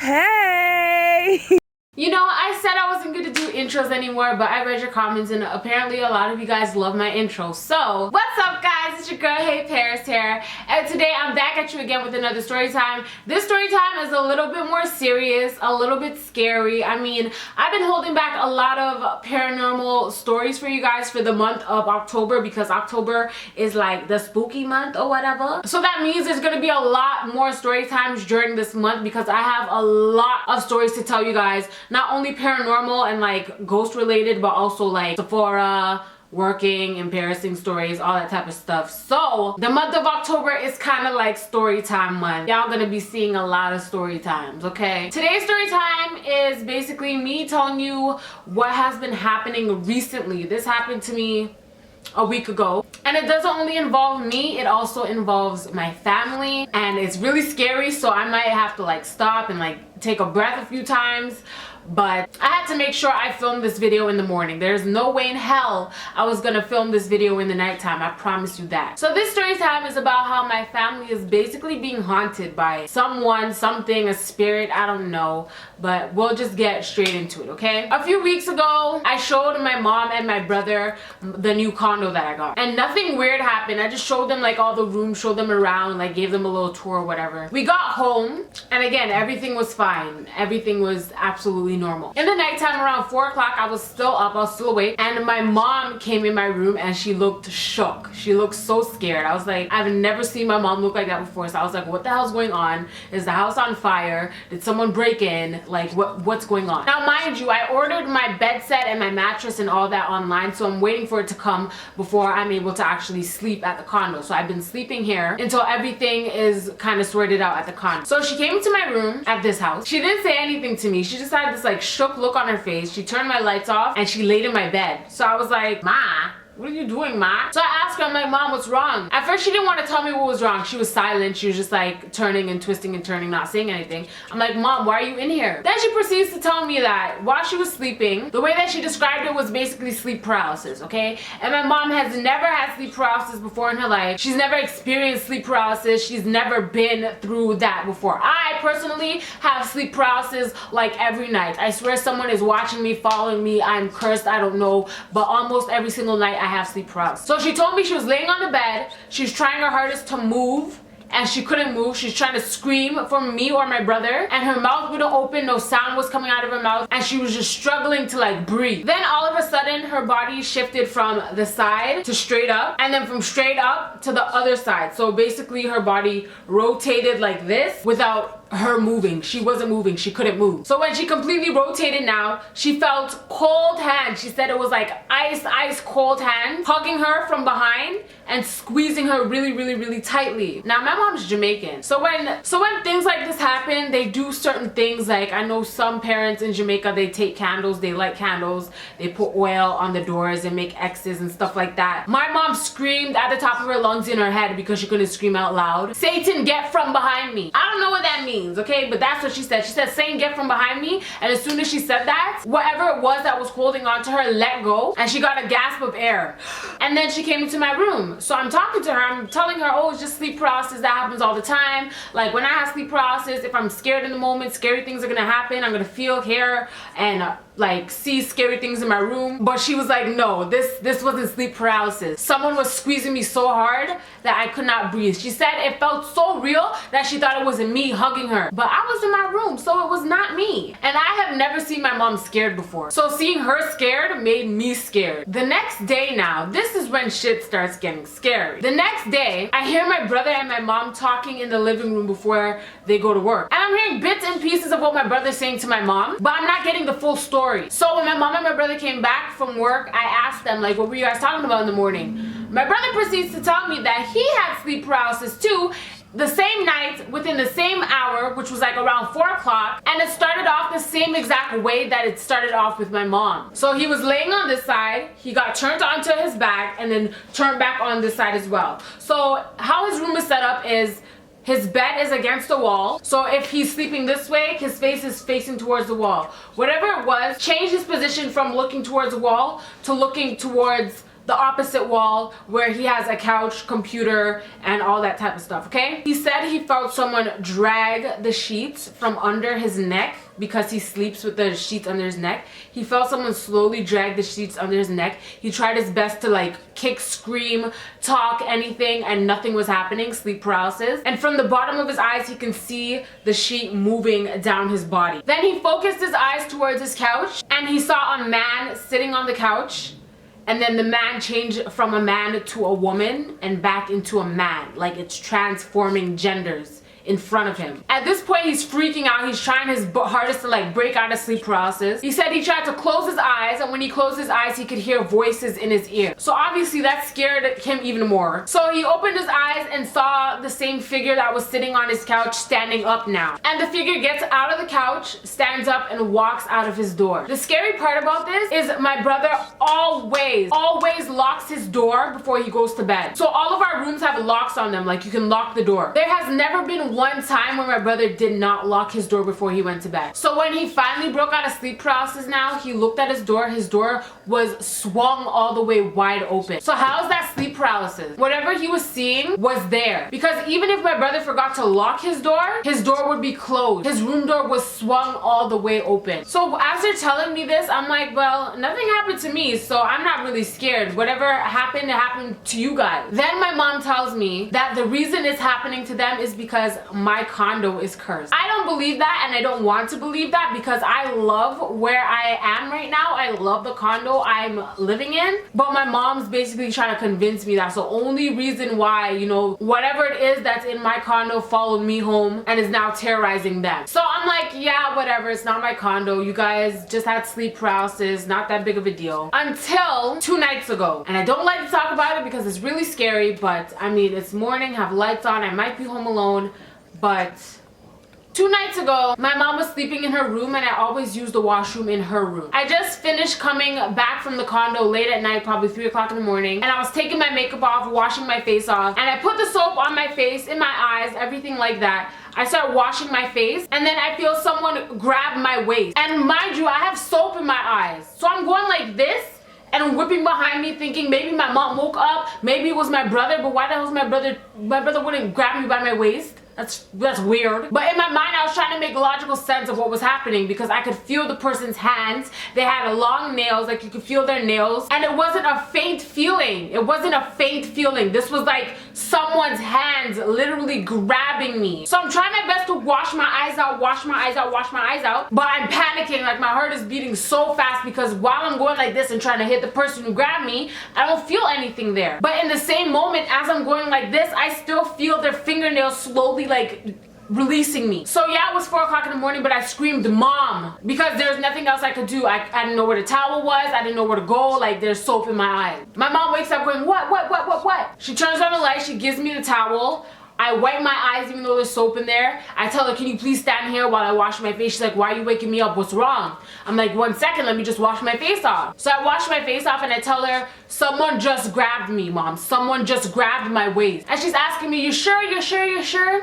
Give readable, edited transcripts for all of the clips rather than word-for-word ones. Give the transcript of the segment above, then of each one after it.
Hey! You know, I said I wasn't going to do intros anymore, but I read your comments and apparently a lot of you guys love my intro. So, what's up guys? It's your girl HAYYYYYYY here, and today I'm back at you again with another story time. This story time is a little bit more serious, a little bit scary. I mean, I've been holding back a lot of paranormal stories for you guys for the month of October because October is like the spooky month or whatever. So that means there's going to be a lot more story times during this month because I have a lot of stories to tell you guys. Not only paranormal and like ghost related, but also like Sephora, working, embarrassing stories, all that type of stuff. So the month of October is kind of like story time month. Y'all gonna be seeing a lot of story times, okay? Today's story time is basically me telling you what has been happening recently. This happened to me a week ago, and it doesn't only involve me, it also involves my family, and it's really scary, so I might have to like stop and like take a breath a few times. But I had to make sure I filmed this video in the morning. There's no way in hell I was gonna film this video in the nighttime. I promise you that. So this story time is about how my family is basically being haunted by someone, something, a spirit, I don't know. But we'll just get straight into it, okay? A few weeks ago, I showed my mom and my brother the new condo that I got. And nothing weird happened. I just showed them like all the rooms, showed them around, like gave them a little tour or whatever. We got home, and again, everything was fine. Everything was absolutely normal. In the nighttime around 4 o'clock, I was still up, I was still awake, and my mom came in my room and she looked shook. She looked so scared. I was like, I've never seen my mom look like that before. So I was like, what the hell's going on? Is the house on fire? Did someone break in? Like, what's going on? Now, mind you, I ordered my bed set and my mattress and all that online, so I'm waiting for it to come before I'm able to actually sleep at the condo. So I've been sleeping here until everything is kind of sorted out at the condo. So she came into my room at this house. She didn't say anything to me. She just had this like shook look on her face. She turned my lights off and she laid in my bed. So I was like, Ma, what are you doing, Ma? So I asked her, I'm like, Mom, what's wrong? At first, she didn't want to tell me what was wrong. She was silent. She was just like turning and twisting and turning, not saying anything. I'm like, Mom, why are you in here? Then she proceeds to tell me that while she was sleeping, the way that she described it was basically sleep paralysis, okay? And my mom has never had sleep paralysis before in her life. She's never experienced sleep paralysis. She's never been through that before. I personally have sleep paralysis like every night. I swear someone is watching me, following me. I'm cursed, I don't know. But almost every single night, I have sleep paralysis. So she told me she was laying on the bed, she was trying her hardest to move, and she couldn't move. She's trying to scream for me or my brother, and her mouth wouldn't open, no sound was coming out of her mouth, and she was just struggling to like breathe. Then all of a sudden, her body shifted from the side to straight up, and then from straight up to the other side. So basically her body rotated like this without her moving. She wasn't moving, she couldn't move. So when she completely rotated now, she felt cold hands. She said it was like ice cold hands hugging her from behind and squeezing her really tightly. Now my mom's Jamaican, so when things like this happen, they do certain things. Like I know some parents in Jamaica, they take candles, they light candles, they put oil on the doors and make X's and stuff like that. My mom screamed at the top of her lungs in her head because she couldn't scream out loud, Satan, get from behind me. I don't know what that means, okay, but that's what she said. She said, Satan, get from behind me. And as soon as she said that, whatever it was that was holding on to her let go, and she got a gasp of air. And then she came into my room. So I'm talking to her, I'm telling her, oh, it's just sleep paralysis, that happens all the time. Like when I have sleep paralysis, if I'm scared in the moment, scary things are gonna happen. I'm gonna feel, hear, and like see scary things in my room. But she was like, no, this wasn't sleep paralysis. Someone was squeezing me so hard that I could not breathe. She said it felt so real that she thought it wasn't me hugging her, but I was in my room, so it was not me. And I have never seen my mom scared before, so seeing her scared made me scared. The next day, now this is when shit starts getting scary. The next day, I hear my brother and my mom talking in the living room before they go to work, and I'm hearing bits and pieces of what my brother's saying to my mom, but I'm not getting the full story. So when my mom and my brother came back from work, I asked them, like, what were you guys talking about in the morning? My brother proceeds to tell me that he had sleep paralysis too, the same night, within the same hour, which was like around 4 o'clock, and it started off the same exact way that it started off with my mom. So he was laying on this side, he got turned onto his back, and then turned back on this side as well. So how his room is set up is, his bed is against the wall, so if he's sleeping this way, his face is facing towards the wall. Whatever it was, changed his position from looking towards the wall to looking towards the opposite wall where he has a couch, computer, and all that type of stuff, okay? He said he felt someone drag the sheets from under his neck because he sleeps with the sheets under his neck. He felt someone slowly drag the sheets under his neck. He tried his best to like kick, scream, talk, anything, and nothing was happening, sleep paralysis. And from the bottom of his eyes, he can see the sheet moving down his body. Then he focused his eyes towards his couch and he saw a man sitting on the couch. And then the man changed from a man to a woman and back into a man. Like it's transforming genders in front of him. At this point, he's freaking out. He's trying his hardest to like break out of sleep paralysis. He said he tried to close his eyes, and when he closed his eyes, he could hear voices in his ear. So obviously that scared him even more. So he opened his eyes and saw the same figure that was sitting on his couch standing up now. And the figure gets out of the couch, stands up, and walks out of his door. The scary part about this is my brother always locks his door before he goes to bed. So all of our rooms have locks on them, like you can lock the door. There has never been one time when my brother did not lock his door before he went to bed. So when he finally broke out of sleep paralysis now, he looked at his door was swung all the way wide open. So how is that sleep paralysis? Whatever he was seeing was there. Because even if my brother forgot to lock his door would be closed. His room door was swung all the way open. So as they're telling me this, I'm like, well, nothing happened to me, so I'm not really scared. Whatever happened, it happened to you guys. Then my mom tells me that the reason it's happening to them is because my condo is cursed. I don't believe that, and I don't want to believe that because I love where I am right now. I love the condo I'm living in, but my mom's basically trying to convince me that. So only reason why, you know, whatever it is that's in my condo followed me home and is now terrorizing them. So I'm like, yeah, whatever, it's not my condo. You guys just had sleep paralysis, not that big of a deal. Until 2 nights ago. And I don't like to talk about it because it's really scary, but I mean, it's morning, have lights on, I might be home alone. But 2 nights ago, my mom was sleeping in her room and I always use the washroom in her room. I just finished coming back from the condo late at night, probably 3 o'clock in the morning, and I was taking my makeup off, washing my face off, and I put the soap on my face, in my eyes, everything like that. I start washing my face and then I feel someone grab my waist. And mind you, I have soap in my eyes. So I'm going like this and I'm whipping behind me thinking maybe my mom woke up, maybe it was my brother, but why the hell is my brother wouldn't grab me by my waist? That's weird. But in my mind, I was trying to make logical sense of what was happening because I could feel the person's hands. They had long nails, like you could feel their nails. And it wasn't a faint feeling. It wasn't a faint feeling. This was like someone's hands literally grabbing me. So I'm trying my best to wash my eyes out, wash my eyes out, wash my eyes out. But I'm panicking, like my heart is beating so fast because while I'm going like this and trying to hit the person who grabbed me, I don't feel anything there. But in the same moment, as I'm going like this, I still feel their fingernails slowly like releasing me. So yeah, it was 4 o'clock in the morning, but I screamed mom because there's nothing else I could do. I didn't know where the towel was. I didn't know where to go. Like there's soap in my eyes. My mom wakes up going, what? She turns on the light. She gives me the towel. I wipe my eyes even though there's soap in there. I tell her, can you please stand here while I wash my face? She's like, why are you waking me up? What's wrong? I'm like, 1 second, let me just wash my face off. So I wash my face off and I tell her, someone just grabbed me, mom. Someone just grabbed my waist. And she's asking me, you sure?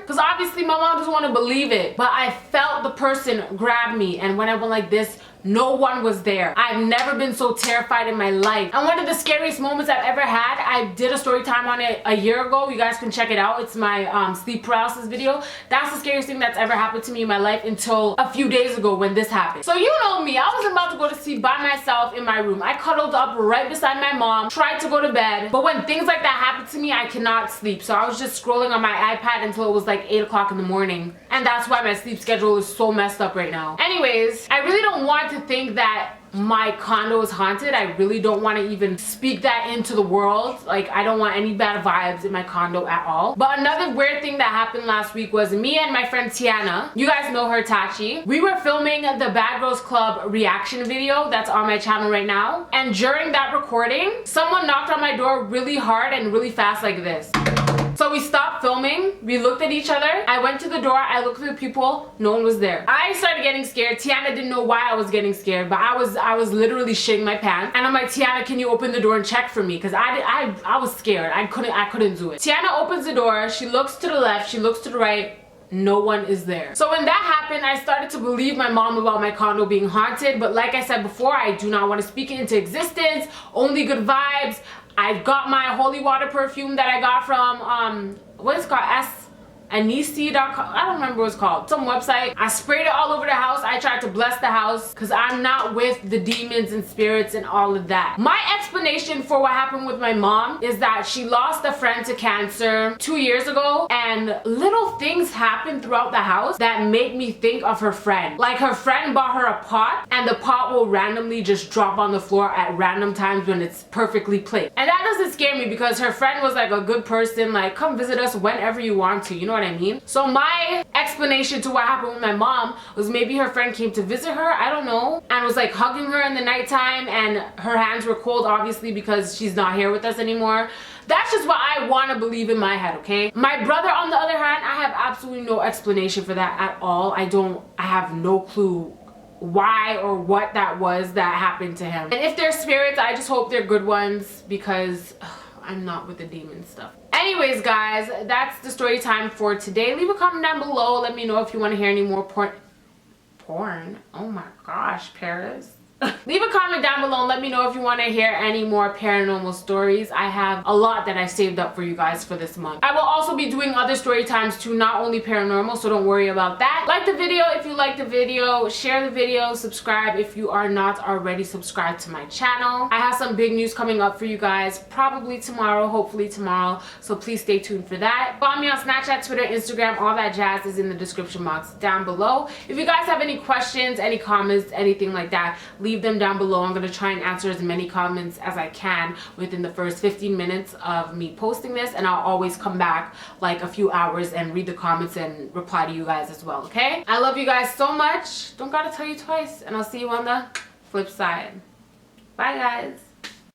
Because obviously my mom doesn't want to believe it. But I felt the person grab me, and when I went like this, no one was there. I've never been so terrified in my life. And one of the scariest moments I've ever had, I did a story time on it a year ago. You guys can check it out. It's my sleep paralysis video. That's the scariest thing that's ever happened to me in my life until a few days ago when this happened. So you know me, I was about to go to sleep by myself in my room. I cuddled up right beside my mom, tried to go to bed, but when things like that happen to me, I cannot sleep. So I was just scrolling on my iPad until it was like 8 o'clock in the morning. And that's why my sleep schedule is so messed up right now. Anyways, I really don't want to think that my condo is haunted. I really don't want to even speak that into the world. Like, I don't want any bad vibes in my condo at all. But another weird thing that happened last week was me and my friend Tiana, you guys know her, Tachi, we were filming the Bad Girls Club reaction video that's on my channel right now. And during that recording, someone knocked on my door really hard and really fast like this. So we stopped filming, we looked at each other, I went to the door, I looked at the people, no one was there. I started getting scared. Tiana didn't know why I was getting scared, but I was literally shitting my pants. And I'm like, Tiana, can you open the door and check for me? Because I was scared. I couldn't do it. Tiana opens the door, she looks to the left, she looks to the right, no one is there. So when that happened, I started to believe my mom about my condo being haunted, but like I said before, I do not want to speak it into existence. Only good vibes. I got my holy water perfume that I got from what is it called? Anisi.com. I don't remember what it's called. Some website. I sprayed it all over the house. I tried to bless the house because I'm not with the demons and spirits and all of that. My explanation for what happened with my mom is that she lost a friend to cancer 2 years ago, and little things happened throughout the house that make me think of her friend. Like her friend bought her a pot, and the pot will randomly just drop on the floor at random times when it's perfectly placed. And that doesn't scare me because her friend was like a good person, like come visit us whenever you want to, you know what I mean? So my explanation to what happened with my mom was maybe her friend came to visit her, I don't know, and was like hugging her in the nighttime, and her hands were cold obviously because she's not here with us anymore. That's just what I want to believe in my head, okay? My brother, on the other hand, I have absolutely no explanation for that at all. I have no clue why or what that was that happened to him. And if they're spirits, I just hope they're good ones because I'm not with the demon stuff. Anyways, guys, that's the story time for today. Leave a comment down below. Let me know if you want to hear any more porn. Oh my gosh, Paris. Leave a comment down below and let me know if you want to hear any more paranormal stories. I have a lot that I saved up for you guys for this month. I will also be doing other story times too, not only paranormal, so don't worry about that. Like the video if you like the video, share the video, subscribe if you are not already subscribed to my channel. I have some big news coming up for you guys, probably tomorrow, hopefully tomorrow, so please stay tuned for that. Follow me on Snapchat, Twitter, Instagram, all that jazz is in the description box down below. If you guys have any questions, any comments, anything like that, leave them down below. I'm going to try and answer as many comments as I can within the first 15 minutes of me posting this, and I'll always come back like a few hours and read the comments and reply to you guys as well, okay? I love you guys so much. Don't gotta tell you twice, and I'll see you on the flip side. Bye, guys.